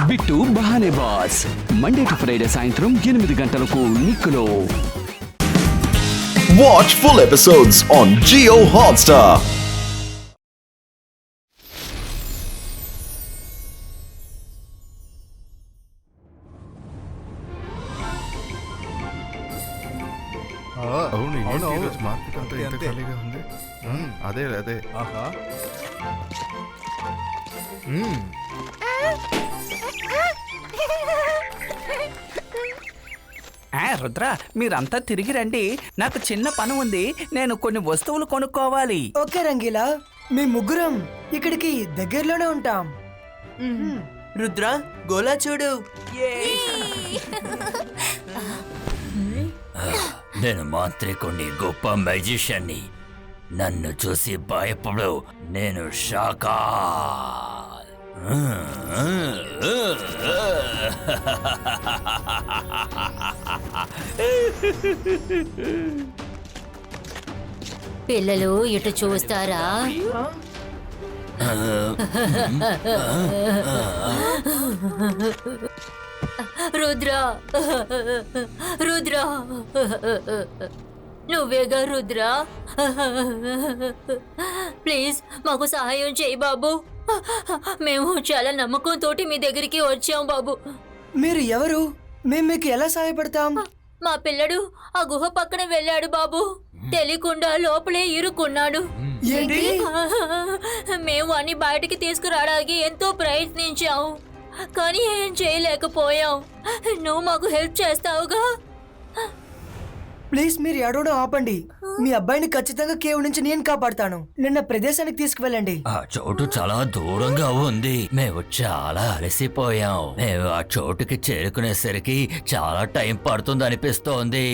Bit Bahanebaaz Monday to Friday సాయంత్రం 8 గంటలకు నిక్కులో. Watch full episodes on Jio Hotstar. అవును మార్కెట్ అంతా ఎంత ఖాళీగా ఉంది. అదే అదే రుద్ర, మీరంతా తిరిగి రండి. నాకు చిన్న పని ఉంది. నేను కొన్ని వస్తువులు కొనుక్కోవాలి. ఓకే రంగీలా, మీ ముగ్గురం ఇక్కడికి దగ్గరలోనే ఉంటాం. రుద్ర, గోలా చూడు. నేను మాంత్రికుణ్ణి, గొప్ప మ్యాజిషియన్ని. నన్ను చూసి భయపడు. నేను షాకా. పిల్లలు ఇటు చూస్తారా? రుద్ర, రుద్ర, నువ్వేగా రుద్ర? ప్లీజ్ మాకు సహాయం చేయి బాబు. మేము చాలా నమ్మకంతో మీ దగ్గరికి వచ్చాం బాబు. మీరు ఎవరు? మేము మీకు ఎలా సహాయపడతాం? మా పిల్లడు ఆ గుహ పక్కన వెళ్ళాడు బాబు. తెలియకుండా లోపలే ఇరుక్కున్నాడు. ఏంటి? మేము అన్ని బయటికి తీసుకురావడానికి ఎంతో ప్రయత్నించాం, కానీ ఏం చేయలేకపోయాం. నువ్వు మాకు హెల్ప్ చేస్తావుగా? ప్లీజ్ మీరు ఏడవడం ఆపండి. మీ అబ్బాయిని ఖచ్చితంగా కేవ్ నుంచి నేను కాపాడుతాను. నిన్న ప్రదేశానికి తీసుకువెళ్ళండి. ఆ చోటు చాలా దూరంగా ఉంది. మేము చాలా అలసిపోయాం. మేము ఆ చోటుకి చేరుకునేసరికి చాలా టైం పడుతుంది అనిపిస్తోంది.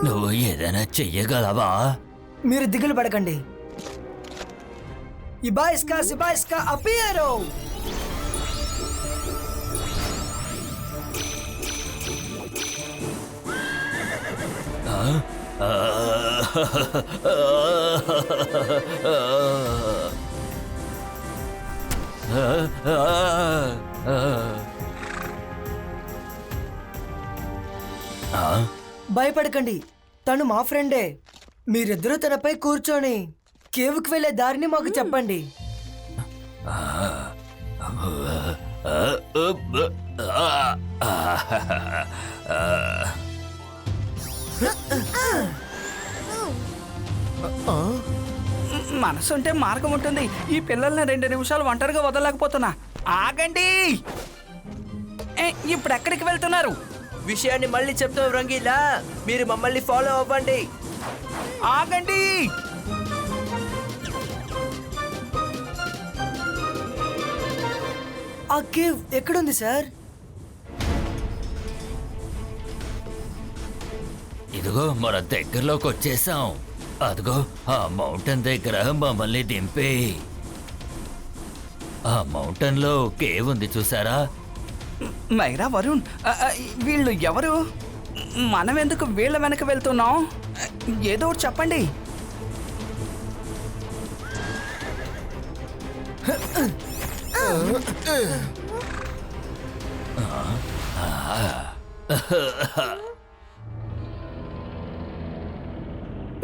నువ్వు ఏదైనా చెయ్యగలవా? మీరు దిగులు పడకండి. ఇబాయిస్కా అపియరో. భయపడకండి, తను మా ఫ్రెండే. మీరిద్దరూ తనపై కూర్చొని కేవ్కి వెళ్లే దారిని మాకు చెప్పండి. మనసుంటే మార్గం ఉంటుంది. ఈ పిల్లల్ని 2 నిమిషాలు ఒంటరిగా వదలలేకపోతున్నా. ఆగండి. ఇప్పుడు ఎక్కడికి వెళ్తున్నారు? విషయాన్ని మళ్ళీ చెప్తాం రంగీలా, మీరు మమ్మల్ని ఫాలో అవ్వండి. ఆగండి. ఆ కేవ్ ఎక్కడుంది సార్? ఇదిగో మన దగ్గరలోకి వచ్చేసాం. అదిగో ఆ మౌంటైన్ దగ్గర మమ్మల్ని దింపే. ఆ మౌంటైన్ లో కేవ్ ఉంది, చూసారా? మైరా, వరుణ్, వీళ్ళు ఎవరు? మనం ఎందుకు వీళ్ళ వెనక వెళ్తున్నాం? ఏదో ఒకటి చెప్పండి.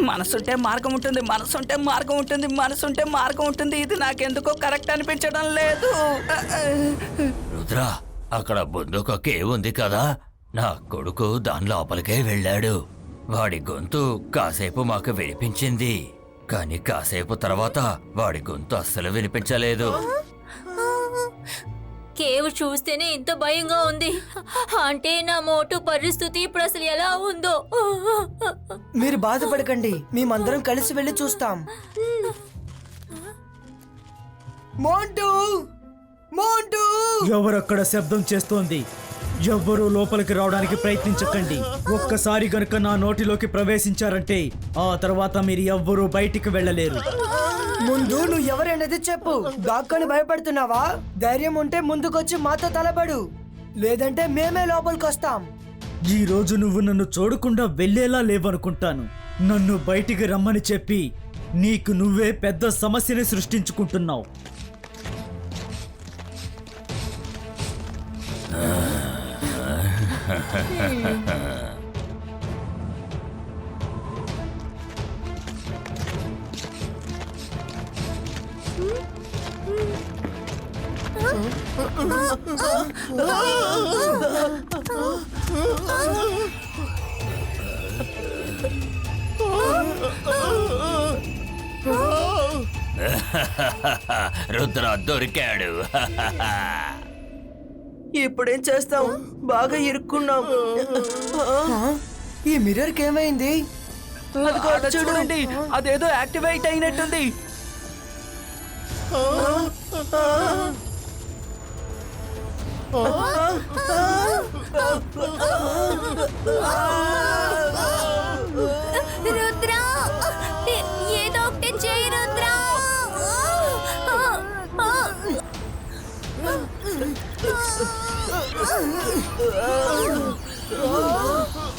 మనసుంటే మార్గం ఉంటుంది, మనసుంటే మార్గం ఉంటుంది, మనసుంటే మార్గం ఉంటుంది. ఇది నాకెందుకో కరెక్ట్ అనిపించడం లేదు. రుద్ర, అక్కడ ముందుకు కేవ్ ఉంది కదా, నా కొడుకు దాని లోపలికే వెళ్ళాడు. వాడి గొంతు కాసేపు మాకు వినిపించింది, కానీ కాసేపు తర్వాత వాడి గొంతు అస్సలు వినిపించలేదు. కేవ్ చూస్తేనే ఇంత భయంగా ఉంది. అంటే నా మోటు పరిస్థితి ఇప్పుడు అసలు ఎలా ఉందో. మీరు బాధపడకండి, మేమందరం కలిసి వెళ్ళి చూస్తాం. మోంటూ, మోంటూ! ఎవరక్కడ శబ్దం చేస్తోంది? ఎవ్వరూ లోపలికి రావడానికి ప్రయత్నించకండి. ఒక్కసారి గనుక నా నోటిలోకి ప్రవేశించారంటే ఆ తర్వాత మీరు ఎవ్వరూ బయటికి వెళ్ళలేరు. ముందు నువ్వు ఎవరనేది చెప్పు. దాక్కొని భయపడుతున్నావా? ధైర్యం ఉంటే ముందుకొచ్చి మాతో తలబడు, లేదంటే మేమే లోపలికి వస్తాం. ఈ రోజు నువ్వు నన్ను చూడకుండా వెళ్ళేలా లేవనుకుంటాను. నన్ను బయటికి రమ్మని చెప్పి నీకు నువ్వే పెద్ద సమస్యని సృష్టించుకుంటున్నావు. రుద్ర దొరికాడు. ఇప్పుడేం చేస్తాం? బాగా ఇరుక్కున్నాం. ఈ మిర్రర్ కి ఏమైంది? అదిగో అటు చూడండి, అదేదో యాక్టివేట్ అయినట్టుంది. రుద్ర, ఏదో ఒకటి చేయి Rudra.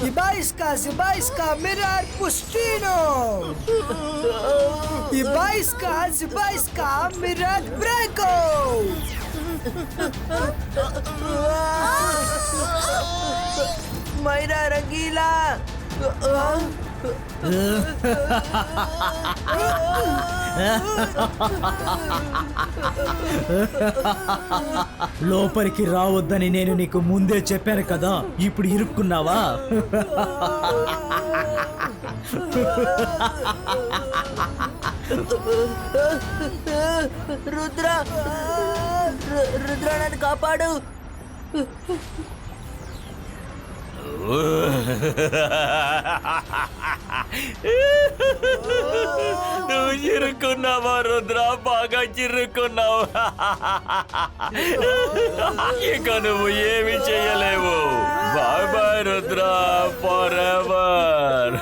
Ibaiska, mirar Pustino! Ibaiska, mirar Breako! Myra Rangeela, లోపలికి రావద్దని నేను నీకు ముందే చెప్పాను కదా, ఇప్పుడు ఇరుక్కున్నావా? రుద్ర, రుద్ర నన్ను కాపాడు. నువ్వు చిరుక్కున్నావా రుద్ర? బాగా చిరుక్కున్నావు. ఇక నువ్వు ఏమి చేయలేవు. Bye bye Rudra, forever.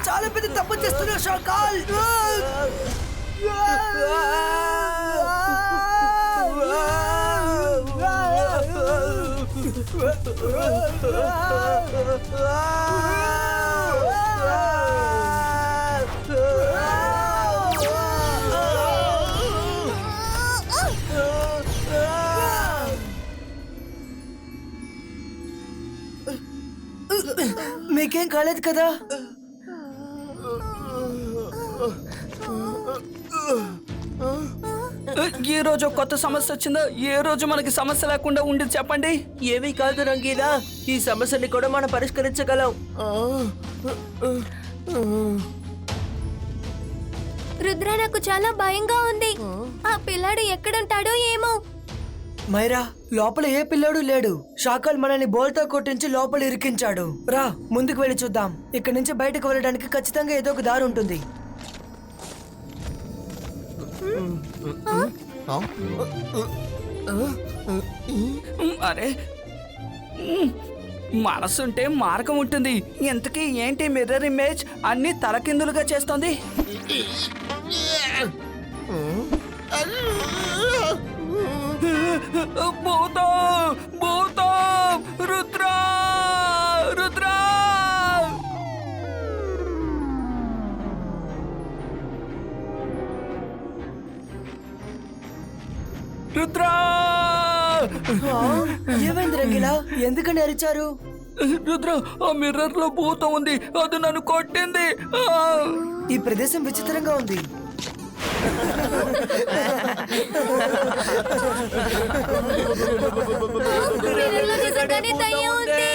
చాలా పెద్ద తప్పు చేస్తున్నావు షాకాల్. మీకేం కాలేదు కదా? ఈ రోజు కొత్త సమస్య వచ్చిందో, ఏ రోజు మనకి సమస్య లేకుండా ఉండి చెప్పండి. ఏమీ కాదు రంగీలా, ఈ సమస్యని కూడా మనం పరిష్కరించగలం. రుద్ర, నాకు చాలా భయంగా ఉంది. ఆ పిల్లాడు ఎక్కడుంటాడో ఏమో. మైరా, లోపల ఏ పిల్లాడు లేడు. షాకాల్ మనల్ని బోల్తో కొట్టించి లోపల ఇరికించాడు. రా, ముందుకు వెళ్ళి చూద్దాం. ఇక్కడ నుంచి బయటకు వెళ్ళడానికి ఖచ్చితంగా ఏదో ఒక దారి ఉంటుంది. అరే, మనసుంటే మార్గం ఉంటుంది. ఇంతకీ ఏంటి మిర్రర్ ఇమేజ్ అన్ని తలకిందులుగా చేస్తోంది? భూతం, భూతం, రుద్ర, రుద్ర. రుద్ర, ఏమైంది రంగిలా? ఎందుకని అరిచారు? రుద్ర, ఆ మిర్రర్ లో భూతం ఉంది, అది నన్ను కొట్టింది. ఈ ప్రదేశం విచిత్రంగా ఉంది. మిర్రర్లో నిజంగానే దయ్యం ఉంది.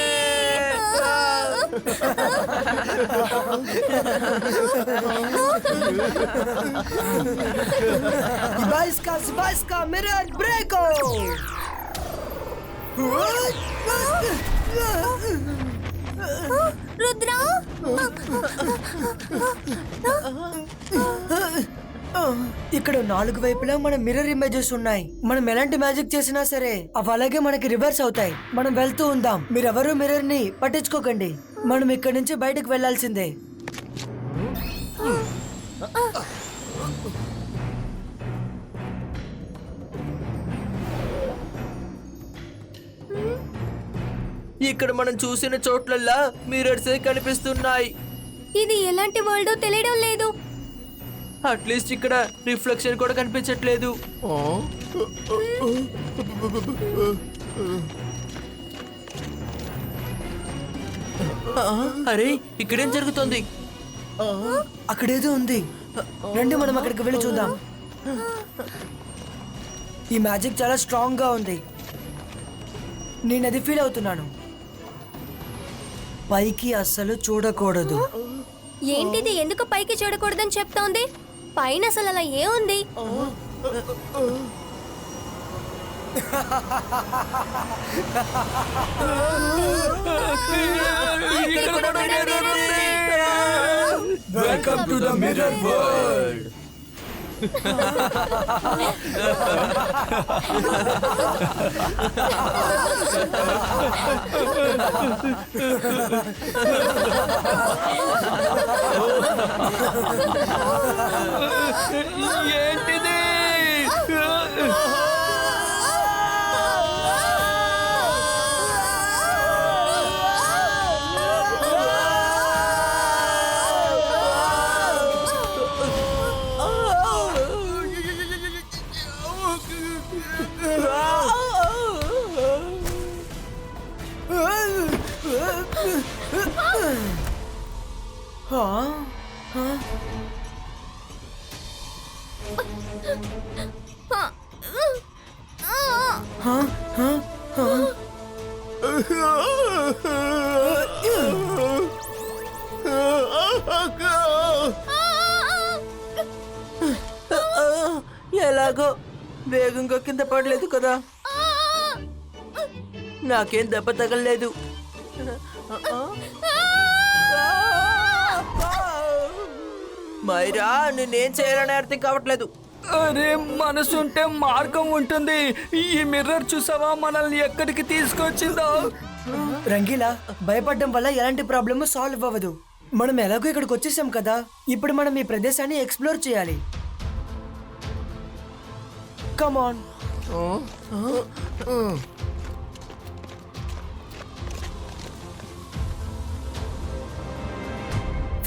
Ibaiska, mirar Breako! రుద్ర, ఇక్కడ 4 వైపులా మన మిర్రర్ ఇమేజెస్ ఉన్నాయి. మనం ఎలాంటి మ్యాజిక్ చేసినా సరే అవి అలాగే మనకి రివర్స్ అవుతాయి. మనం వెళ్తూ ఉందాం. మీరెవరూ మిర్రర్ ని పట్టించుకోకండి. మనం ఇక్కడి నుంచి బయటకు వెళ్లాల్సిందే. ఇక్కడ మనం చూసిన చోట్లల్లా మిర్రర్సే కనిపిస్తున్నాయి. ఇది ఎలాంటి వరల్డో తెలియడం లేదు. అట్లీస్ట్ ఇక్కడ రిఫ్లెక్షన్ కూడా కనిపించట్లేదు. అరే ఇక్కడేం జరుగుతోంది? అక్కడేదో ఉంది, రండి మనం అక్కడికి వెళ్ళి చూద్దాం. ఈ మ్యాజిక్ చాలా స్ట్రాంగ్ గా ఉంది, నేను అది ఫీల్ అవుతున్నాను. పైకి అస్సలు చూడకూడదు. ఏంటిది, ఎందుకు పైకి చూడకూడదని చెప్తోంది? పైన అసలు అలా ఏముంది? Welcome to the mirror world. ఏంటిది? ఎలాగో వేగంగా కింద పడలేదు కదా, నాకేం దెబ్బ తగలలేదు. మైరా, నేనేం చేయాలని అర్థం కావట్లేదు. అరే, మనసుంటే మార్గం ఉంటుంది. ఈ మిర్రర్ చూసావా మనల్ని ఎక్కడికి తీసుకొచ్చిందో? రంగీలా, భయపడడం వల్ల ఎలాంటి ప్రాబ్లమ్ సాల్వ్ అవ్వదు. మనం ఎలాగో ఇక్కడికి వచ్చేసాం కదా, ఇప్పుడు మనం ఈ ప్రదేశాన్ని ఎక్స్ప్లోర్ చేయాలి. Come on.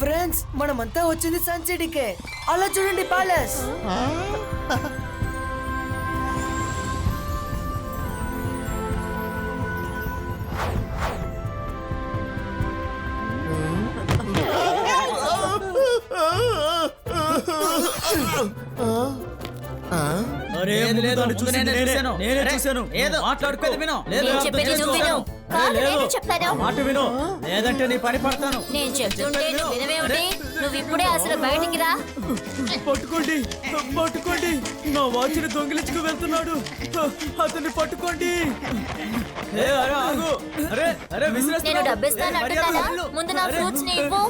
ఫ్రెండ్స్, మనమంతా వచ్చింది సన్ సిటీకే. అలా చూడండి ప్యాలెస్. అరే లేదండి, నేనే చూశాను. మాట్లాడుకోదు, విను. నేను చెప్పేది నువ్వు విను. కాదు, నేను చెప్తాను. మాట విను, లేదంటే నీ పని పడతాను. నేను చెప్తుంటే నువ్వు వినవేమిటి? నువ్వు ఇప్పుడే అసలు బయటికి రా. పట్టుకోండి, పట్టుకోండి. నా వాచ్ని దొంగిలించుకు వెళ్తున్నాడు. అతన్ని పట్టుకోండి. నేను డబ్బిస్తాను అంటున్నానా? ముందు నా ఫ్రూట్స్ ని ఇవ్వు.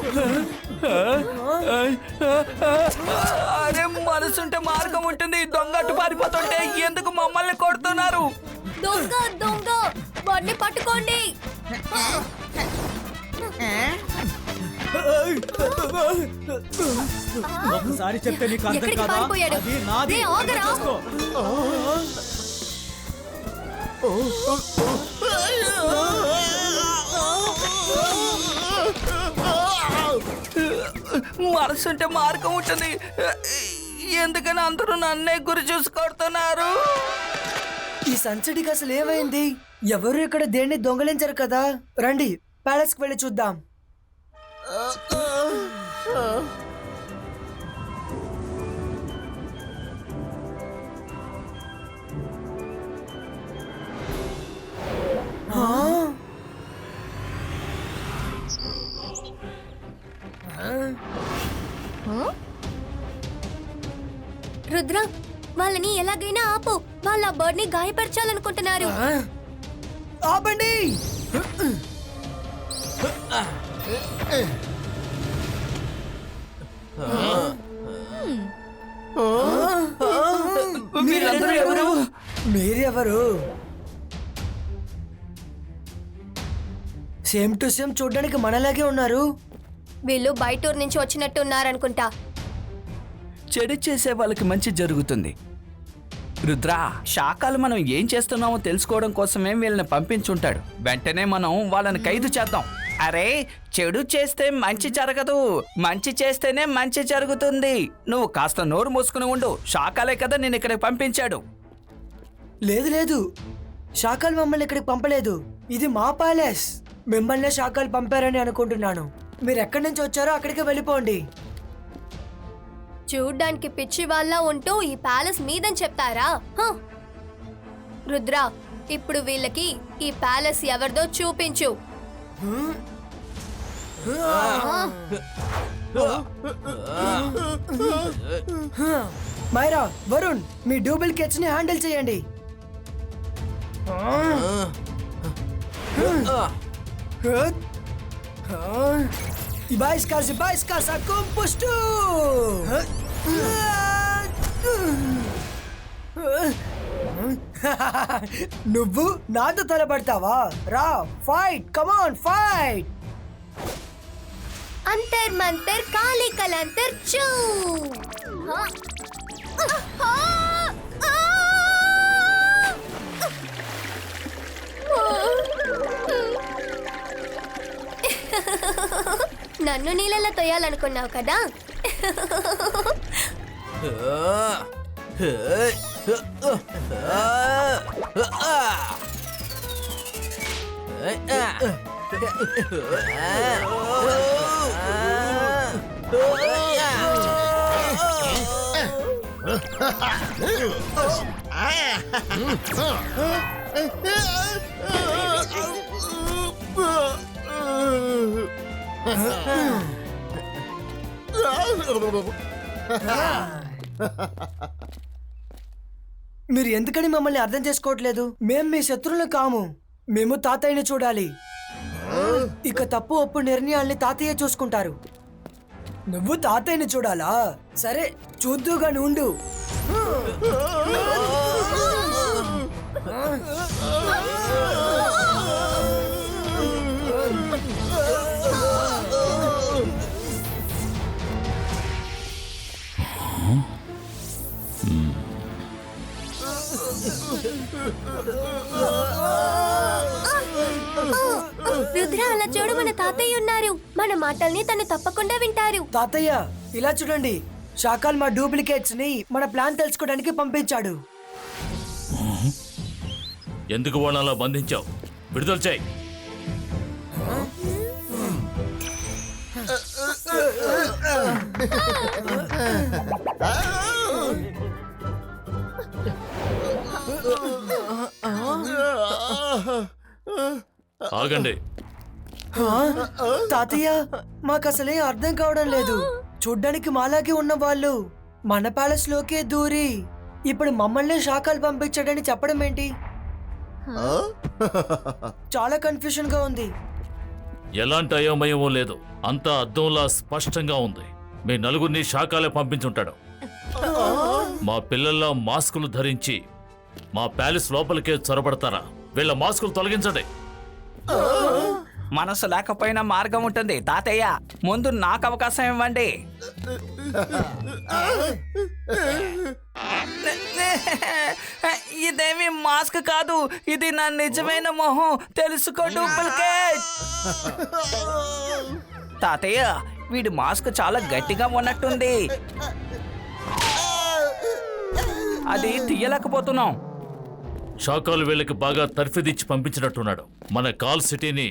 అరే, మనసుంటే మార్గం ఉంటుంది. దొంగట్టు పారిపోతుంటే ఎందుకు మమ్మల్ని కొడుతున్నారు? దొంగ దొంగ, వాడిని పట్టుకోండి. ఒకసారి చెప్తే నీకు అర్థం ఎక్కడికి కాదా? పారిపోయాడు? అది నాది. రే, ఆగరా. తీసుకో. మనసుంటే మార్గం ఉంటుంది. ఎందుకని అందరూ నన్నే గురి చూసి కొడుతున్నారు? ఈ సన్ సిటీకి అసలు ఏమైంది? ఎవరు ఇక్కడ దేన్ని దొంగలించరు కదా. రండి ప్యాలెస్ కి వెళ్ళి చూద్దాం. రుద్ర, వాళ్ళని ఎలాగైనా ఆపు. వాళ్ళ బర్డ్ ని గాయపరచాలనుకుంటున్నారు. ఆపండి. మీరందరూ ఎవరు? మీరెవరు? సేమ్ టు సేమ్ చూడడానికి మనలాగే ఉన్నారు. వీళ్ళు బయటూరు నుంచి వచ్చినట్టు ఉన్నారనుకుంటా. చెడు చేసే వాళ్ళకి మంచి జరుగుతుంది. రుద్ర, శాఖలు మనం ఏం చేస్తున్నామో తెలుసుకోవడం కోసమే వీళ్ళని పంపించుంటాడు. వెంటనే మనం వాళ్ళని ఖైదు చేద్దాం. అరే, చెడు చేస్తే మంచి జరగదు, మంచి చేస్తేనే మంచి జరుగుతుంది. నువ్వు కాస్త నోరు మూసుకుని ఉండు. శాఖలే కదా నేను ఇక్కడికి పంపించాడు. లేదు లేదు, శాఖలు మమ్మల్ని ఇక్కడికి పంపలేదు. ఇది మా ప్యాలెస్. మిమ్మల్ని శాఖలు పంపారని అనుకుంటున్నాను. మీరు ఎక్కడి నుంచి వచ్చారో అక్కడికి వెళ్ళిపోండి. చూడ్డానికి పిచ్చి వాళ్ళ ఉంటూ ఈ ప్యాలెస్ మీదని చెప్తారా? రుద్ర, ఇప్పుడు వీళ్ళకి ఈ ప్యాలెస్ ఎవరిదో చూపించు. మైరా, వరుణ్, మీ డూప్లికేట్స్ ని హ్యాండిల్ చేయండి. Ibaiska composto! నువ్వు నాతో తలపడతావా? రా, ఫైట్, కమాన్ ఫైట్. అంతర్ మంతర్ కాళీ కలంతర్ చూ. నన్ను నీళ్ళలో తోయాలనుకున్నావు కదా? మీరు ఎందుకని మమ్మల్ని అర్థం చేసుకోవట్లేదు? మేం మీ శత్రువులు కాము. మేము తాతయ్యని చూడాలి. ఇక తప్పు ఒప్పు నిర్ణయాల్ని తాతయ్య చూసుకుంటారు. నువ్వు తాతయ్యని చూడాలా? సరే, చూద్దుగాని ఉండు. రుద్ర, అలా చూడు, మన తాతయ్య ఉన్నారు. మన మాటల్ని తను తప్పకుండా వింటారు. తాతయ్య, ఇలా చూడండి. శాఖల్ మా డూప్లికేట్స్ ని మన ప్లాన్ తెలుసుకోవడానికి పంపించాడు. ఎందుకు వాళ్ళని అలా బంధించావు? విడుదల చేయి. ఆగండి. తాతయ్య, మాకు అసలే అర్థం కావడం లేదు. చూడ్డానికి మాలాగే ఉన్న వాళ్ళు మన ప్యాలెస్ లోకే దూరి ఇప్పుడు మమ్మల్ని శాఖలు పంపించాడని చెప్పడం ఏంటి? చాలా కన్ఫ్యూషన్ గా ఉంది. ఎలాంటి అయోమయమో లేదు. అంతా అద్దంలా స్పష్టంగా ఉంది. మీ నలుగురిని శాఖలే పంపించుంటాడు. మా పిల్లల్లో మాస్కులు ధరించి మా ప్యాలెస్ లోపలికే చొరబడతారా? వీళ్ళ మాస్కులు తొలగించండి. మనసు లేకపోయినా మార్గం ఉంటుంది. తాతయ్య, ముందు నాకు అవకాశం ఇవ్వండి. ఇదేమి మాస్క్ కాదు, ఇది నా నిజమైన మొహం. తెలుసుకో డూప్లికేట్. తాతయ్య, వీడి మాస్క్ చాలా గట్టిగా ఉన్నట్టుంది. అది తీయలేకపోతున్నాం. శాఖలు వీళ్ళకి బాగా తర్ఫీదిచ్చి పంపించినట్టున్నాడు. మన కాల్ సిటీని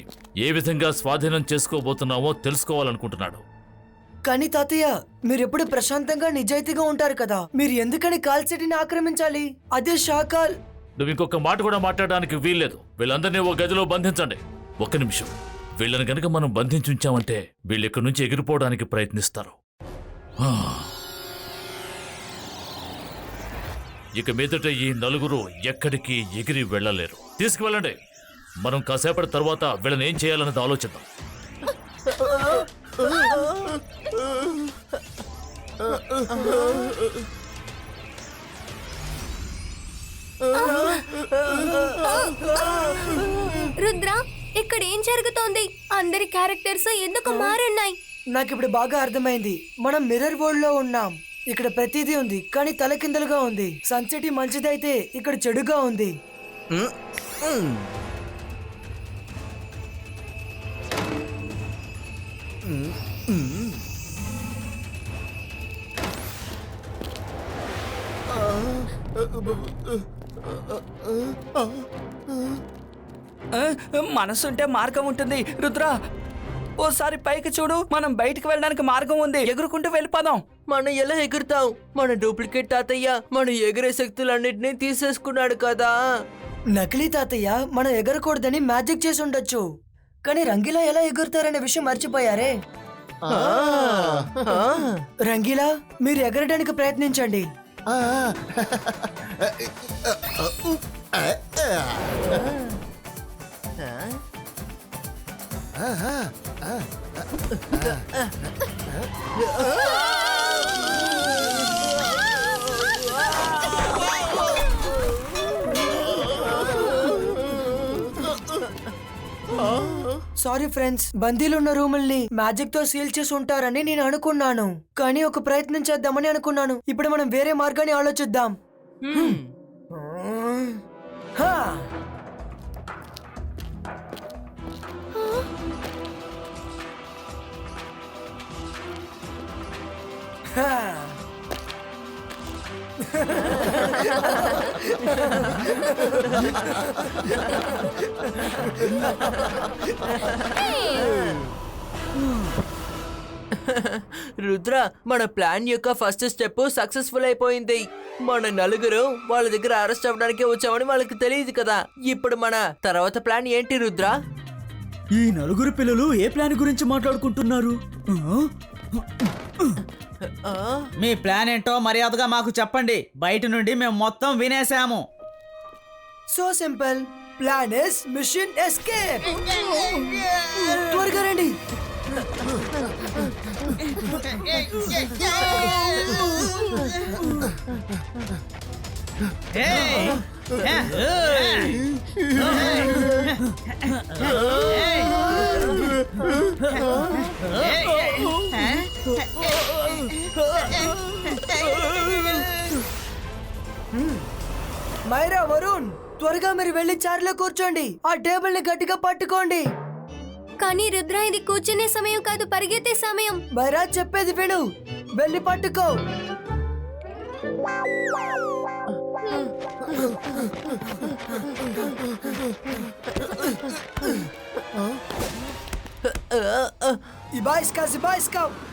ఏ విధంగా స్వాధీనం చేసుకోబోతున్నామో తెలుసుకోవాలనుకుంటున్నాడు. కానీ తాతయ్య, మీరు ఎప్పుడు ప్రశాంతంగా నిజాయితీగా ఉంటారు కదా. మీరు ఎందుకని కాల్ సిటీని ఆక్రమించాలి? అదే శాఖల్. నువ్వు ఇంకొక మాట కూడా మాట్లాడడానికి వీల్లేదు. వీళ్ళందరినీ ఓ గదిలో బంధించండి. ఒక్క నిమిషం. వీళ్ళని గనక మనం బంధించుంచామంటే వీళ్ళు ఇక్కడి నుంచి ఎగిరిపోవడానికి ప్రయత్నిస్తారు. ఇక మీదట ఈ నలుగురు ఎక్కడికి ఎగిరి వెళ్ళలేరు. తీసుకువెళ్ళండి. మనం కాసేపటి తర్వాత వీళ్ళని ఏం చేయాలన్నది ఆలోచిద్దాం. రుద్ర, ఇక్కడ ఏం జరుగుతోంది? అందరి క్యారెక్టర్స్ ఎందుకు మారున్నాయి? నాకు ఇప్పుడు బాగా అర్థమైంది. మనం మిర్రర్ వరల్డ్ లో ఉన్నాం. ఇక్కడ ప్రతిదీ ఉంది, కానీ తలకిందలుగా ఉంది. సన్సిటీ మంచిదైతే ఇక్కడ చెడుగా ఉంది. మనసుంటే మార్గం ఉంటుంది. రుద్ర, ఓసారి పైకి చూడు. మనం బయటికి వెళ్ళడానికి మార్గం ఉంది. ఎగురుకుంటూ వెళ్ళిపోదాం. మనం ఎలా ఎగురుతాం? మన డూప్లికేట్ తాతయ్య మన ఎగిరే శక్తులన్నిటినీ తీసేసుకున్నాడు కదా. నకిలీ తాతయ్య మనం ఎగరకూడదని మ్యాజిక్ చేసి ఉండొచ్చు, కానీ రంగీలా ఎలా ఎగురుతారనే విషయం మర్చిపోయారే. రంగీలా, మీరు ఎగరడానికి ప్రయత్నించండి. సారీ ఫ్రెండ్స్, బందీలున్న రూముల్ని మ్యాజిక్ తో సీల్ చేసి ఉంటారని నేను అనుకున్నాను, కానీ ఒక ప్రయత్నం చేద్దామని అనుకున్నాను. ఇప్పుడు మనం వేరే మార్గాన్ని ఆలోచిద్దాం. హా! హా! రుద్ర, మన ప్లాన్ యొక్క ఫస్ట్ స్టెప్ సక్సెస్ఫుల్ అయిపోయింది. మన నలుగురు వాళ్ళ దగ్గర అరెస్ట్ అవ్వడానికి వచ్చామని వాళ్ళకి తెలియదు కదా. ఇప్పుడు మన తర్వాత ప్లాన్ ఏంటి రుద్ర? ఈ నలుగురు పిల్లలు ఏ ప్లాన్ గురించి మాట్లాడుకుంటున్నారు? మీ ప్లాన్ ఏంటో మర్యాదగా మాకు చెప్పండి. బయట నుండి మేము మొత్తం వినేసాము. So simple. Plan is mission escape. త్వరగా రండి. మైరా, వరుణ్, త్వరగా మీరు వెళ్ళి చైర్లో కూర్చోండి. ఆ టేబుల్ ని గట్టిగా పట్టుకోండి. కానీ రుద్ర, ఇది కూర్చునే సమయం కాదు, పరిగెత్తే సమయం. మైరా, చెప్పేది విను. వెళ్ళి పట్టుకో. Ibaiska,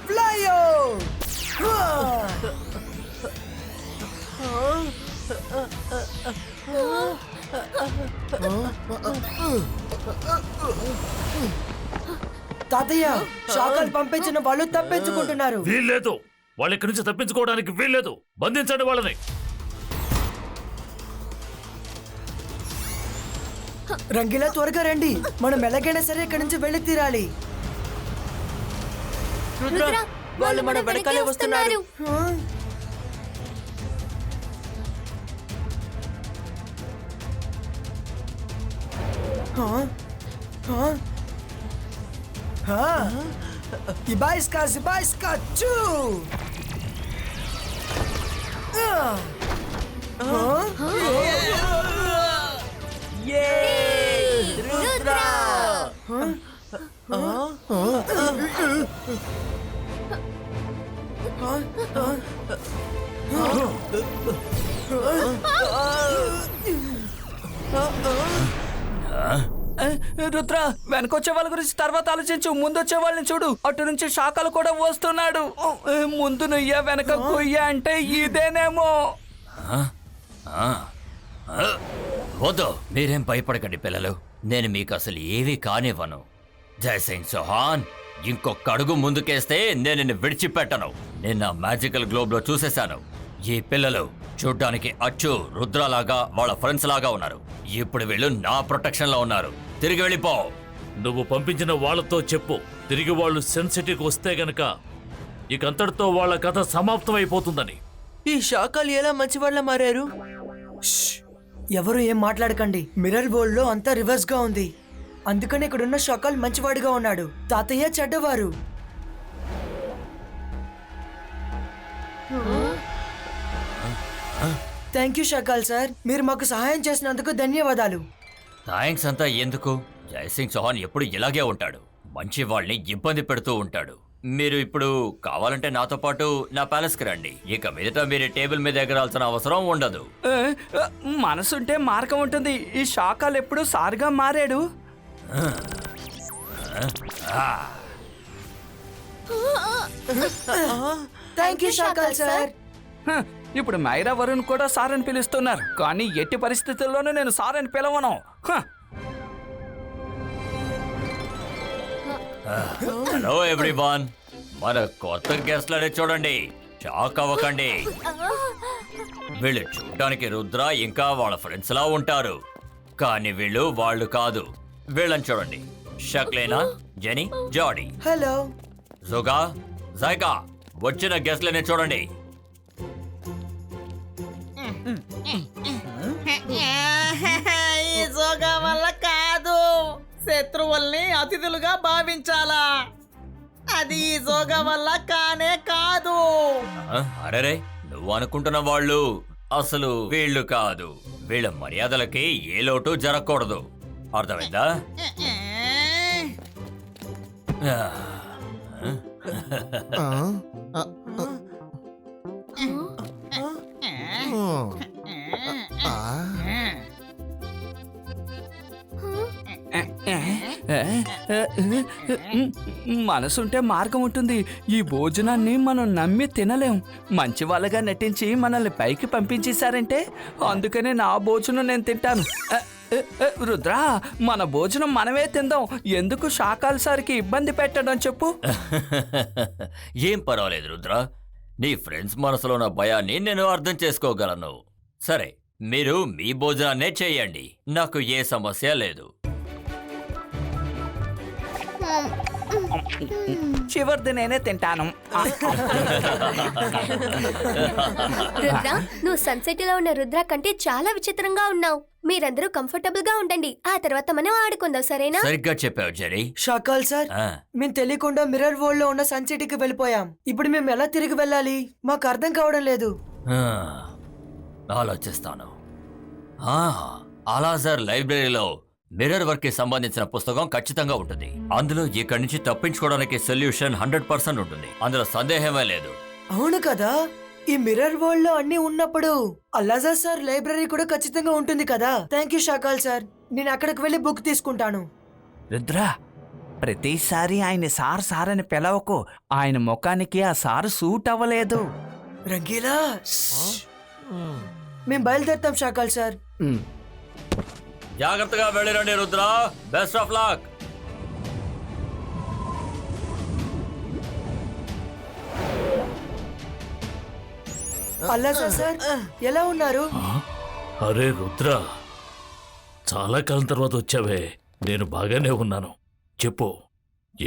flyo! తాతయ్య, శాఖలు పంపించిన వాళ్ళు తప్పించుకుంటున్నారు. వీల్లేదు, వాళ్ళు ఇక్కడి నుంచి తప్పించుకోవడానికి వీల్లేదు. బంధించండి వాళ్ళని. రంగీలా, త్వరగా రండి. మనం ఎలాగైనా సరే ఇక్కడి నుంచి వెళ్ళి తీరాలి. రుద్ర, వాళ్ళు మన వెనకాలే వస్తున్నారు. Ibaiska, choo! రుద్ర! రుద్ర, వెనకొచ్చే వాళ్ళ గురించి తర్వాత ఆలోచించు. ముందొచ్చే వాళ్ళని చూడు. అటు నుంచి శాఖలు కూడా వస్తున్నాడు. ముందు నుయ్యా వెనక కొయ్యా అంటే ఇదేనేమో. వద్దు, మీరేం భయపడకండి పిల్లలు. నేను మీకు అసలు ఏవి కానివ్వను. జైసింగ్ చౌహాన్, ఇంకొక అడుగు ముందుకేస్తే నేను నిన్ను విడిచిపెట్టను. నేను మ్యాజికల్ గ్లోబ్ లో చూసేశాను. ఈ పిల్లలు చూడ్డానికి అచ్చు రుద్రలాగా వాళ్ళ ఫ్రెండ్స్ లాగా ఉన్నారు. ఇప్పుడు వీళ్ళు నా ప్రొటెక్షన్ లో ఉన్నారు. తిరిగి వెళ్ళిపో. నువ్వు పంపించిన వాళ్ళతో చెప్పు, తిరిగి వాళ్ళు సెన్సిటీకి వస్తే గనక ఇకంతటితో వాళ్ళ కథ సమాప్తం అయిపోతుందని. ఈ శాఖలు ఎలా మంచివాళ్ళ మారారు? ఎవరు ఏం మాట్లాడకండి. మిర్రర్ వరల్డ్ లో అంతా రివర్స్ గా ఉంది. అందుకని ఇక్కడున్న షకల్ మంచివాడిగా ఉన్నాడు, తాతయ్య చెడ్డవారు. థ్యాంక్ యూ షకల్ సార్, మీరు మాకు సహాయం చేసినందుకు ధన్యవాదాలు. థ్యాంక్స్ అంతా ఎందుకు? జైసింగ్ చౌహాన్ ఎప్పుడు ఇలాగే ఉంటాడు. మంచి వాళ్ళని ఇబ్బంది పెడుతూ ఉంటాడు. మీరు ఇప్పుడు కావాలంటే నాతో పాటు నా ప్యాలెస్కి రండి. ఇక మీదట మీరు టేబుల్ మీద ఎగరాల్సిన అవసరం ఉండదు. మనసుంటే మార్గం ఉంటుంది. ఈ శాఖలు ఎప్పుడు సారుగా మారాడు. Thank you Shakal sir. ఇప్పుడు మైరా వరుణ్ కూడా సార్ అని పిలుస్తున్నారు, కానీ ఎట్టి పరిస్థితుల్లోనూ నేను సార్ అని పిలవను. హలో ఎవ్రీవన్, మన కొత్త గెస్ట్లనే చూడండి, షాక్ అవ్వకండి. వీళ్ళు చూడడానికి రుద్ర ఇంకా వాళ్ళ ఫ్రెండ్స్ లా ఉంటారు, కానీ వీళ్ళు వాళ్ళు కాదు. వీళ్ళని చూడండి, షక్లేనా, జెనీ, జాడీ. హలో జోగా, జైకా, వచ్చిన గెస్ట్లనే చూడండి. ఈ జోగా వల్ల కాదు, శత్రువుల్ని అతిథులుగా భావించాలా? అది ఈ జోగా వల్ల కానే కాదు. అరే, నువ్వు అనుకుంటున్న వాళ్ళు అసలు వీళ్ళు కాదు. వీళ్ళ మర్యాదలకి ఏ లోటు జరగకూడదు, అర్థమైందా? మనసుంటే మార్గం ఉంటుంది. ఈ భోజనాన్ని మనం నమ్మి తినలేం. మంచి వాళ్ళగా నటించి మనల్ని పైకి పంపించేశారంటే అందుకనే నా భోజనం నేను తింటాను. రుద్ర, మన భోజనం మనమే తిందాం. ఎందుకు శాకాల్ సార్కి ఇబ్బంది పెట్టడం చెప్పు. ఏం పర్వాలేదు రుద్ర, నీ ఫ్రెండ్స్ మనసులో ఉన్న భయాన్ని నేను అర్థం చేసుకోగలను. సరే, మీరు మీ భోజనాన్నే చేయండి, నాకు ఏ సమస్య లేదు. చివరిది నేనే తింటాను. రుద్ర, నువ్వు సన్సెట్ లో ఉన్న రుద్ర కంటే చాలా విచిత్రంగా ఉన్నావు. మీరందరూ కంఫర్టబుల్ గా ఉండండి, ఆ తర్వాత మనం ఆడుకుందాం, సరేనా? సరిగ్గా చెప్పావు జెరీ. షాకాల్ సార్, మేము తెలియకుండా మిర్రర్ వరల్డ్ లో ఉన్న సన్ సిటీకి వెళ్ళిపోయాం. ఇప్పుడు మేము ఎలా తిరిగి వెళ్ళాలి? మాకు అర్థం కావడం లేదు. ఆలోచిస్తాను. అలాజర్ లైబ్రరీలో మిర్రర్ వర్క్ కి సంబంధించిన పుస్తకం ఖచ్చితంగా ఉంటుంది. అందులో ఇక్కడి నుంచి తప్పించుకోవడానికి సొల్యూషన్ 100% ఉంటుంది, అందులో సందేహమే లేదు. అవును కదా, ఈ మిర్రర్ వరల్డ్ లో అన్ని ఉన్నప్పుడు అల్లాజర్ సార్ లైబ్రరీ కూడా ఖచ్చితంగా ఉంటుంది కదా. థ్యాంక్ యూ షాకాల్ సార్, నేను అక్కడికి వెళ్ళి బుక్ తీసుకుంటాను. రుద్ర, ప్రతిసారి ఆయన సార్ సార్ అని పిలవకు. ఆయన ముఖానికి ఆ సారు సూట్ అవ్వలేదు. రంగీలా, మేము బయలుదేరుతాం షాకాల్ సార్. జాగ్రత్తగా వెళ్ళిరండి రుద్ర, బెస్ట్ ఆఫ్ లక్. అల్లాజర్ సార్, ఎలా ఉన్నారు? అరే రుద్ర, చాలా కాలం తర్వాత వచ్చావే. నేను బాగానే ఉన్నాను. చెప్పు,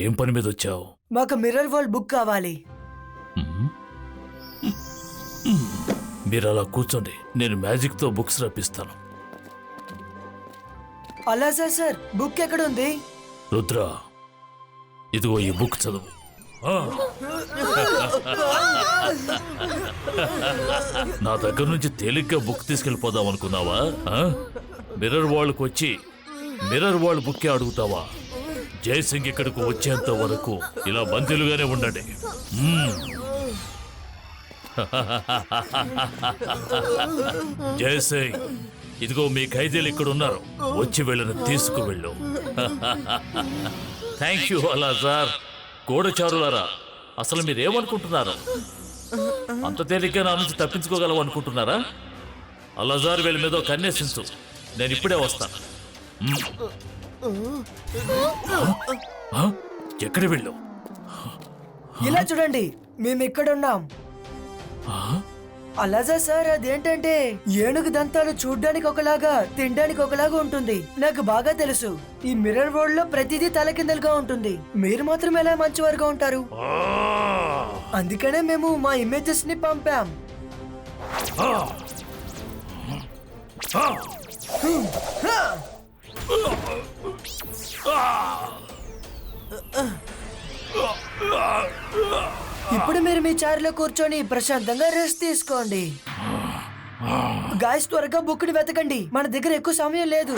ఏం పని మీద వచ్చావు? మాకు మిర్రర్ వరల్డ్ బుక్ కావాలి. మీరు అలా కూర్చోండి, నేను మ్యాజిక్ తో బుక్స్ రప్పిస్తాను. అల్లాజర్ సార్, బుక్ ఎక్కడ ఉంది? రుద్ర, ఇదిగో ఈ బుక్ చదువు. నా దగ్గర నుంచి తేలిగ్గా బుక్ తీసుకెళ్ళిపోదాం అనుకున్నావా? మిర్రర్ వరల్డ్కి వచ్చి మిర్రర్ వరల్డ్ బుక్కే అడుగుతావా? జయసింగ్ ఇక్కడికి వచ్చేంత వరకు ఇలా బందీలుగానే ఉండండి. జయసింగ్, ఇదిగో మీ ఖైదీలు ఇక్కడ ఉన్నారు, వచ్చి వీళ్ళని తీసుకువెళ్ళు. Thank you అలాజర్. గూఢచారులారా, అసలు మీరేమనుకుంటున్నారు? అంత తేలిగ్గా నా నుంచి తప్పించుకోగలవు అనుకుంటున్నారా? అలాజర్ వీళ్ళ మీద కన్నేసించు, నేను ఇప్పుడే వస్తాను. ఎక్కడ వెళ్ళు? ఇలా చూడండి, మేము ఇక్కడ ఉన్నాం. అలాజా సార్, అదేంటంటే ఏనుగు దంతాలు చూడ్డానికి ఒకలాగా తినడానికి ఒకలాగా ఉంటుంది. నాకు బాగా తెలుసు, ఈ మిర్రర్ వరల్డ్ లో ప్రతిదీ తలకిందలుగా ఉంటుంది. మీరు మాత్రం ఎలా మంచివారుగా ఉంటారు? అందుకనే మేము మా ఇమేజెస్ ని పంపాం. ఇప్పుడు మీరు మీ చైర్లో కూర్చొని ప్రశాంతంగా రెస్ట్ తీసుకోండి. గాయస్, త్వరగా బుక్ ని వెతకండి, మన దగ్గర ఎక్కువ సమయం లేదు.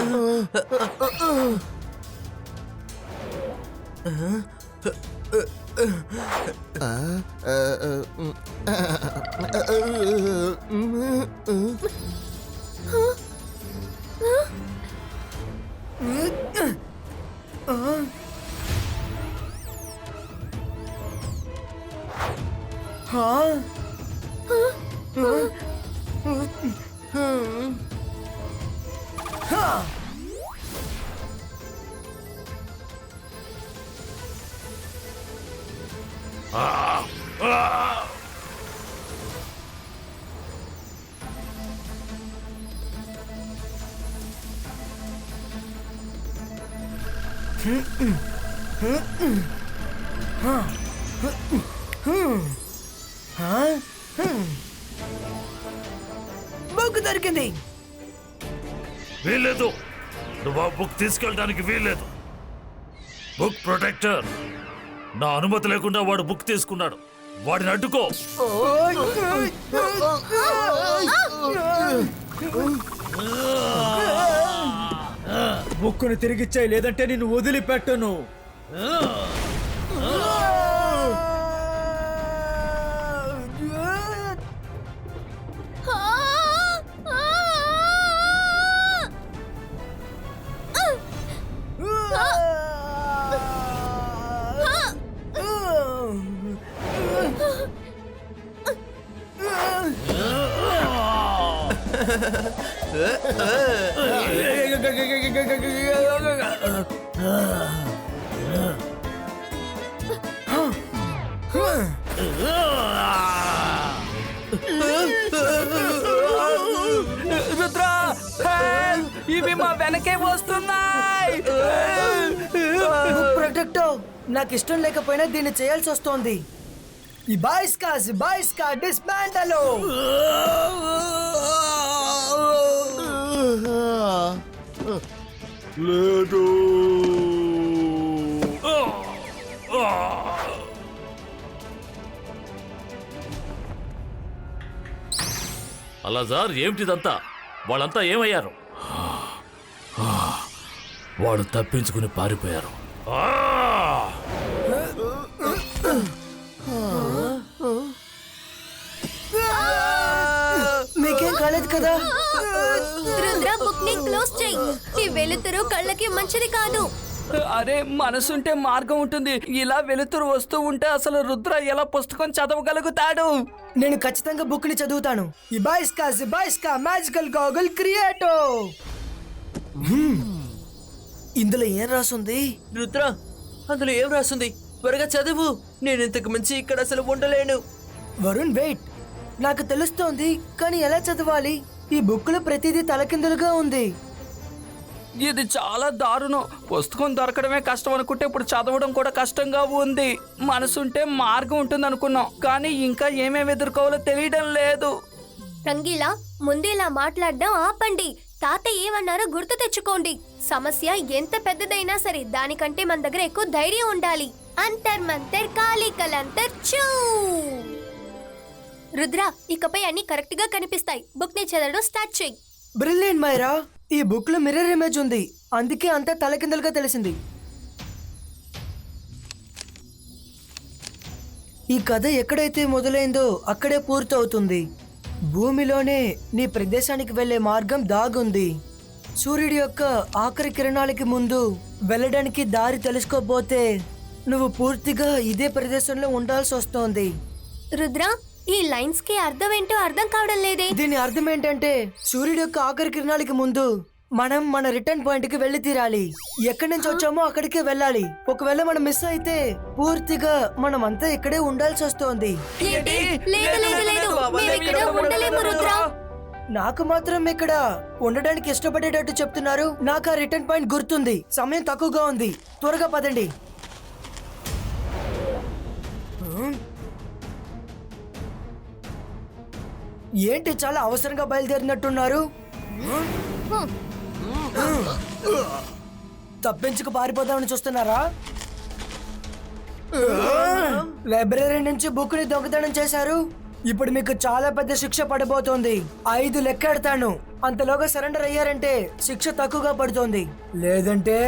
బుక్ దొరికింది. వీల్లేదు, నువ్వు ఆ బుక్ తీసుకెళ్ళడానికి వీల్లేదు. బుక్ ప్రొటెక్టర్, నా అనుమతి లేకుండా వాడు బుక్ తీసుకున్నాడు. వాడిని అడ్డుకో. బుక్కును తిరిగిచ్చాయి, లేదంటే నిన్ను వదిలిపెట్టను. రుద్రా, ఇవి మా వెనకే వస్తున్నాయి. ప్రొటెక్టో, నాకు ఇష్టం లేకపోయినా దీన్ని చేయాల్సి వస్తోంది. ఈ బాయ్స్కా డిస్మాంటలో. లేదు. అలా సార్, ఏమిటిదంతా? వాళ్ళంతా ఏమయ్యారు? వాడు తప్పించుకుని పారిపోయారు. మీకేం కాలేదు కదా? రుద్ర, బుక్ ని క్లోజ్ చెయ్యి. ఈ వెలుతురు కళ్ళకి మంచిది కాదు. అరే, మనసుంటే మార్గం ఉంటుంది. ఇలా వెలుతురు వస్తూ ఉంటే అసలు రుద్ర ఎలా పుస్తకం చదవగలుగుతాడు? నేను ఖచ్చితంగా బుక్ ని చదువుతాను. ఈ బాయ్స్కా మ్యాజికల్ గాగుల్ క్రియేటో. ఇందులో ఏం రాసుంది? రుద్ర, అందులో ఏం రాసుంది? త్వరగా చదువు. నేను ఇంతకు మించి ఇక్కడ అసలు ఉండలేను. వరుణ్, వెయిట్. నాకు తెలుస్తోంది, కానీ ఎలా చదవాలి? ఈ బుక్ లో ప్రతిదీ తలకిందులుగా ఉంది. ఇది చాలా దారుణం. పుస్తకం దొరకడమే కష్టం అనుకుంటే ఇప్పుడు చదవడం కూడా కష్టంగా ఉంది. మనసుంటే మార్గం ఉంటుంది అనుకున్నాం, కానీ ఇంకా ఏమేమి ఎదుర్కోవాలో తెలియడం లేదు. రంగీలా, ముందు ఇలా మాట్లాడడం ఆపండి. తాత ఏమన్నారో గుర్తు తెచ్చుకోండి. సమస్య ఎంత పెద్దదైనా సరే దానికంటే మన దగ్గర ఎక్కువ ధైర్యం ఉండాలి. అంతర్ మంతర్ కాళీ కలంతర్ చూ. రుద్ర, ఇకపై అన్ని కరెక్ట్ గా కనిపిస్తాయి. బుక్ ని చదవడం స్టార్ట్ చెయ్యి. బ్రిలియంట్ మైరా. ఈ బుక్ లో మిర్రర్ ఇమేజ్ ఉంది, అందుకే అంతా తలకిందులుగా తెలిసింది. ఈ కథ ఎక్కడైతే మొదలైందో అక్కడే పూర్తవుతుంది. భూమిలోనే నీ ప్రదేశానికి వెళ్లే మార్గం దాగుంది. సూర్యుడి యొక్క ఆఖరి కిరణాలకి ముందు వెళ్ళడానికి దారి తెలుసుకోపోతే నువ్వు పూర్తిగా ఇదే ప్రదేశంలో ఉండాల్సి వస్తోంది. రుద్ర, ఈ లైన్స్ కి అర్థం ఏంటో అర్థం కావడం లేదే. దీని అర్థం ఏంటంటే సూర్యుడి యొక్క ఆఖరి కిరణాలకి ముందు మనం మన రిటర్న్ పాయింట్ కి వెళ్ళి తీరాలి. ఎక్కడి నుంచి వచ్చామో అక్కడికే వెళ్ళాలి. ఒకవేళ మనం మిస్ అయితే పూర్తిగా మనం అంతా ఇక్కడే ఉండాల్సి వస్తోంది. నాకు మాత్రం ఇక్కడ ఉండడానికి ఇష్టపడేటట్టు చెప్తున్నారు. నాకు ఆ రిటర్న్ పాయింట్ గుర్తుంది. సమయం తక్కువగా ఉంది, త్వరగా పదండి. ఏంటి, చాలా అవసరంగా బయలుదేరినట్టున్నారు? తప్పించుకు పారిపోదామని చూస్తున్నారా? లైబ్రరీ నుంచి బుక్ ని దొంగతనం చేశారు. ఇప్పుడు మీకు చాలా పెద్ద శిక్ష పడబోతోంది. 5 లెక్కెడతాను. అంతలోగా సరెండర్ అయ్యారంటే శిక్ష తక్కువగా పడుతోంది. లేదంటే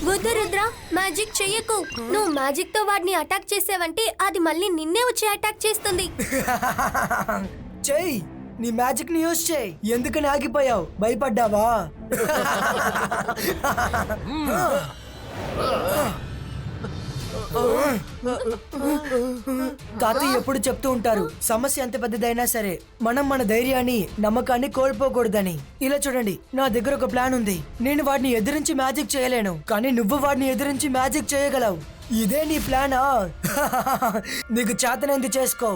వద్దు రుద్ర, మ్యాజిక్ చెయ్యకు. నువ్వు మ్యాజిక్ తో వాడిని అటాక్ చేసావంటే అది మళ్ళీ నిన్నే వచ్చి అటాక్ చేస్తుంది. చెయ్యి, నీ మ్యాజిక్ ని యూజ్ చేయి. ఎందుకని ఆగిపోయావు? భయపడ్డావా? తాతయ్య ఎప్పుడు చెప్తూ ఉంటారు, సమస్య ఎంత పెద్దదైనా సరే మనం మన ధైర్యాన్ని నమ్మకాన్ని కోల్పోకూడదని. ఇలా చూడండి, నా దగ్గర ఒక ప్లాన్ ఉంది. నేను వాడిని ఎదిరించి మ్యాజిక్ చేయలేను, కానీ నువ్వు వాడిని ఎదిరించి మ్యాజిక్ చేయగలవు. ఇదే నీ ప్లానా? నీకు చేతనైంది చేసుకో.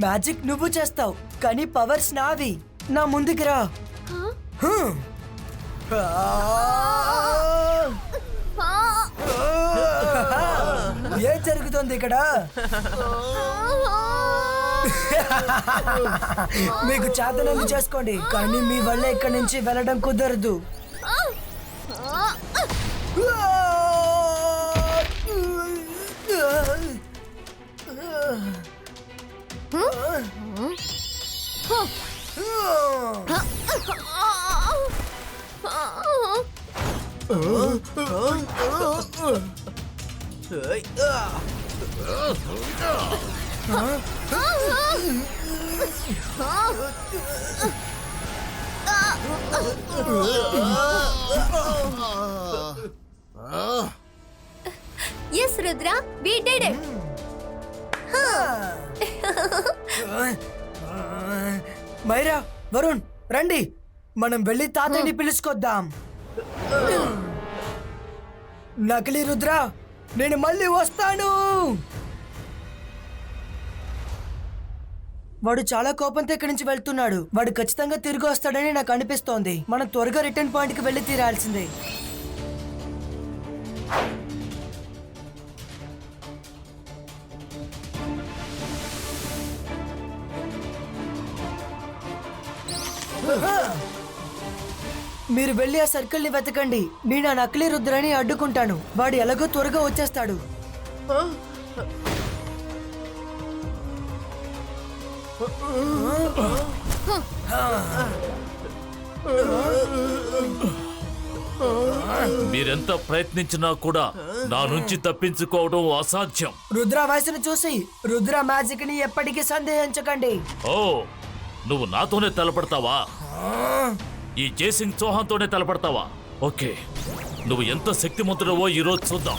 మ్యాజిక్ నువ్వు చేస్తావు, కానీ పవర్స్ నావి. నా ముందుకి రా. ఏం జరుగుతుంది ఇక్కడ? మీకు చేతనంది చేసుకోండి, కానీ మీ వల్ల ఇక్కడి నుంచి వెళ్ళడం కుదరదు. Yes, Rudra, we did it. Myra, Varun, రండి, మనం వెళ్ళి తాతయ్యని పిలుచుకొద్దాం. నకిలీ రుద్ర, నేను మళ్ళీ వస్తాను. వాడు చాలా కోపంతో ఇక్కడి నుంచి వెళ్తున్నాడు. వాడు ఖచ్చితంగా తిరిగి వస్తాడని నాకు అనిపిస్తోంది. మనం త్వరగా రిటర్న్ పాయింట్ కి వెళ్ళి తీరాల్సిందే. మీరు వెళ్ళి ఆ సర్కిల్ ని వెతకండి. నేను ఆ నకిలీ రుద్రాన్ని అడ్డుకుంటాను. వాడు ఎలాగో త్వరగా వచ్చేస్తాడు. మీరెంత ప్రయత్నించినా కూడా నా నుంచి తప్పించుకోవడం అసాధ్యం. రుద్ర వయసును చూసి రుద్ర మ్యాజిక్ ని ఎప్పటికీ సందేహించకండి. ఓ, నువ్వు నాతోనే తలపడతావా? ఈ జైసింగ్ చౌహాన్తోనే తలపడతావా? ఓకే, నువ్వు ఎంత శక్తిమంతుడవో ఈరోజు చూద్దాం.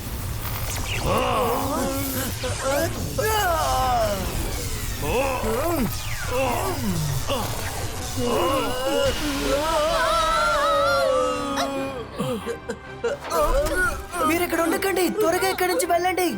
మీరు ఇక్కడ ఉండకండి, త్వరగా ఇక్కడి నుంచి వెళ్ళండి.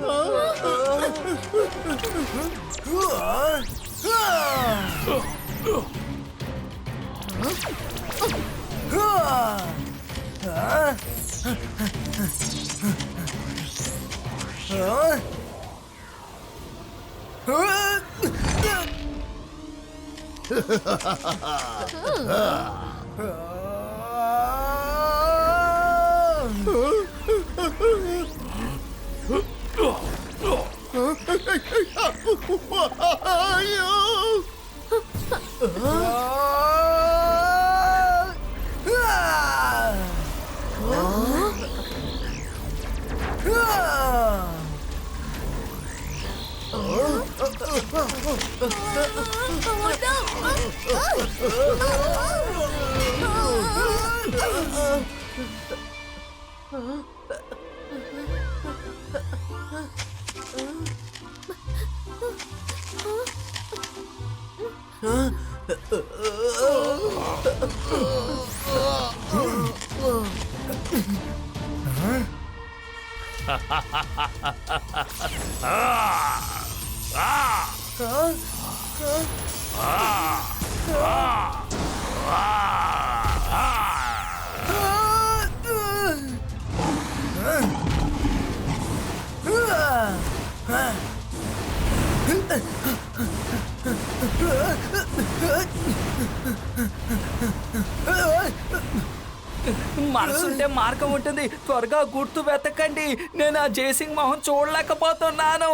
మనసుంటే మార్గం ఉంటుంది. త్వరగా గుర్తు వెతకండి. నేను ఆ జైసింగ్ మొహం చూడలేకపోతున్నాను.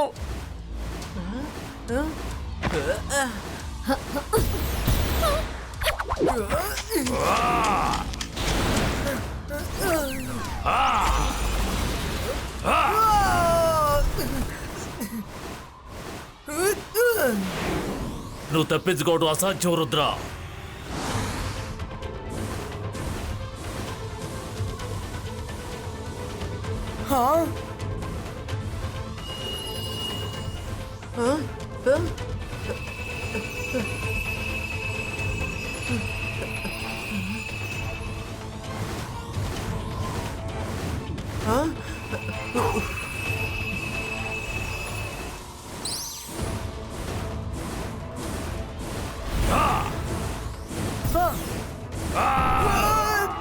నువ్వు తప్పించుకోవడం అసాధ్యం రుద్ర.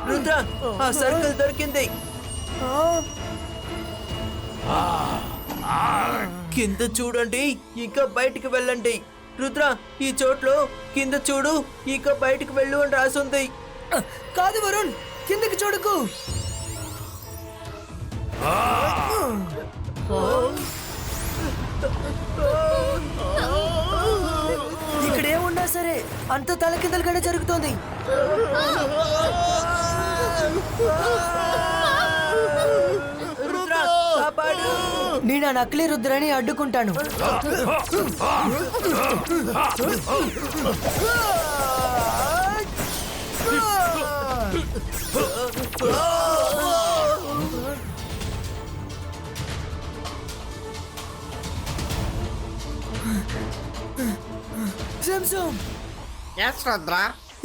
రుద్ర, ఆ సర్కిల్ దొరికింది. కింద చూడండి, ఇంకా బయటికి వెళ్ళండి. రుద్ర, ఈ చోట్లో కింద చూడు, ఇంకా బయటికి వెళ్ళు అని రాసుంది. కాదు వరుణ్, కిందకి చూడకు. ఇక్కడ ఏమున్నా సరే అంత తలకిందలుగానే జరుగుతోంది. రుద్ర, కాపాడు. నేను ఆ నకిలీ రుద్రాని అడ్డుకుంటాను.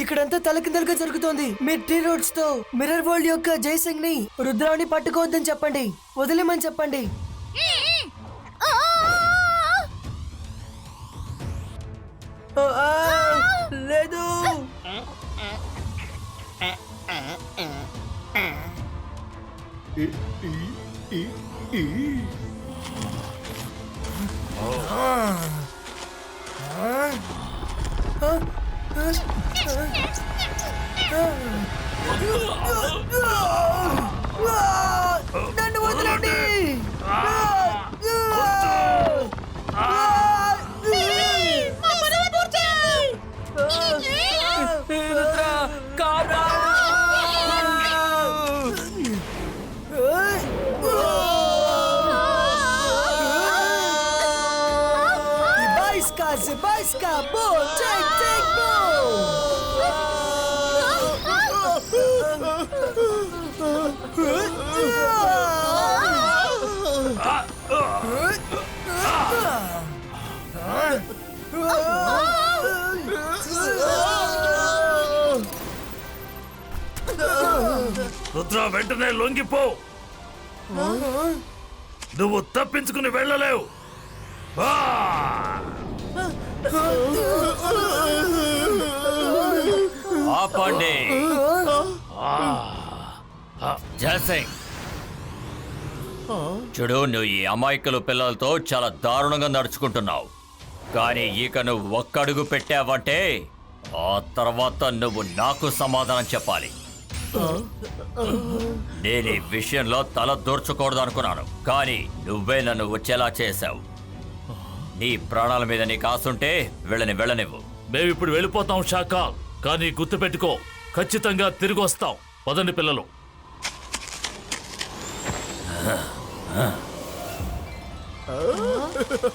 ఇక్కడంతా తలకిందలుగా జరుగుతోంది. మీరు టీ రోడ్స్ తో మిర్రర్ వరల్డ్ యొక్క జైసింగ్ ని రుద్రాన్ని పట్టుకోవద్దని చెప్పండి, వదిలేమని చెప్పండి. లేదు. నన్ను వదలండి. Zibajska, bo, take, bo! Rudra, వెంటనే లొంగిపో. నువ్వు తప్పించుకుని వెళ్ళలేవు. ఆపండి. జయసింగ్, చూడు, నువ్వు ఈ అమాయకులు పిల్లలతో చాలా దారుణంగా నడుచుకుంటున్నావు. కానీ ఇక నువ్వు ఒక్కడుగు పెట్టావంటే ఆ తర్వాత నువ్వు నాకు సమాధానం చెప్పాలి. నేను ఈ విషయంలో తల దూర్చకూడదు అనుకున్నాను, కానీ నువ్వే నన్ను వచ్చేలా చేశావు. నీ ప్రాణాల మీద నీకు ఆశుంటే వెళ్ళనివ్వు. మేమిప్పుడు వెళ్ళిపోతాం షాకా, కానీ గుర్తుపెట్టుకో, ఖచ్చితంగా తిరిగి వస్తాం. పదండి పిల్లలు.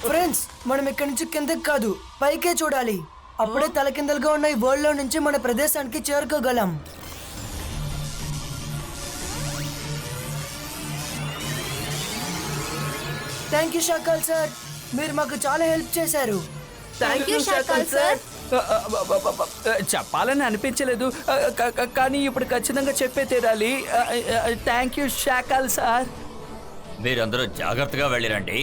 ఫ్రెండ్స్, మనం ఇక్కడి నుంచి కిందకి కాదు, పైకే చూడాలి. అప్పుడే తలకిందలుగా ఉన్న ఈ వరల్డ్ లో నుంచి మన ప్రదేశానికి చేరుకోగలం. థ్యాంక్ యూ షాకాల్ సార్, మీరు మాకు చాలా హెల్ప్ చేశారు. Thank you Shakal sir. చెప్పాలని అనిపించలేదు, కానీ ఇప్పుడు ఖచ్చితంగా చెప్పే తీరాలి. Thank you Shakal sir. మీరందరూ జాగ్రత్తగా వెళ్ళిరండి.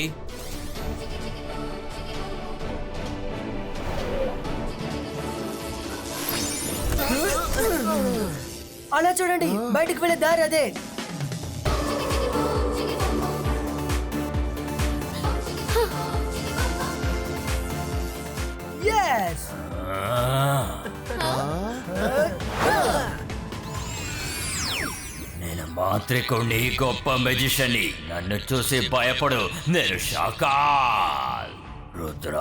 అలా చూడండి, బయటికి వెళ్ళే దారి అదే. Yes! నేను మాంత్రికుణ్ణి, గొప్ప మెజిషియన్ని. నన్ను చూసి భయపడు, నేను షాకాల్. రుద్ర,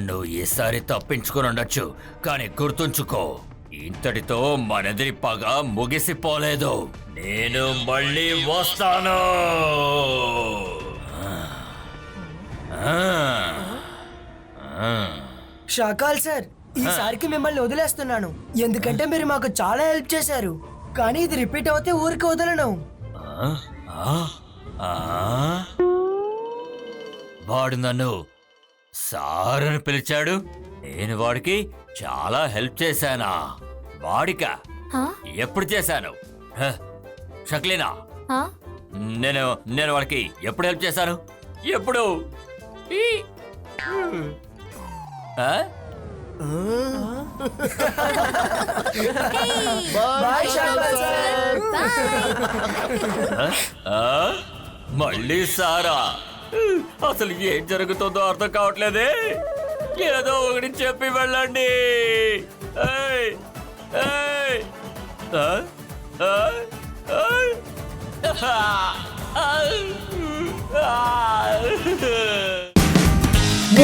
నువ్వు ఈసారి తప్పించుకుని ఉండొచ్చు, కానీ గుర్తుంచుకో, ఇంతటితో మనది పగ ముగిసిపోలేదు. నేను మళ్ళీ వస్తాను. షాకాల్ సార్, ఈసారికి మిమ్మల్ని వదిలేస్తున్నాను. ఎందుకంటే మీరు మాకు చాలా హెల్ప్ చేశారు. కానీ ఇది రిపీట్ అవుతే ఊరికి వదలను. వాడు నన్ను సార్ అని పిలిచాడు. నేను వాడికి చాలా హెల్ప్ చేశానా? వాడికా? ఎప్పుడు చేశాను? షక్లీనా, నేను వాడికి ఎప్పుడు హెల్ప్ చేశాను? ఎప్పుడు? మళ్ళీ సారా? అసలు ఏం జరుగుతుందో అర్థం కావట్లేదే. ఏదో ఒకటి చెప్పి వెళ్ళండి.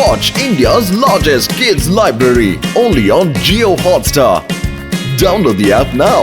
Watch India's largest kids library only on Jio Hotstar. Download the app now.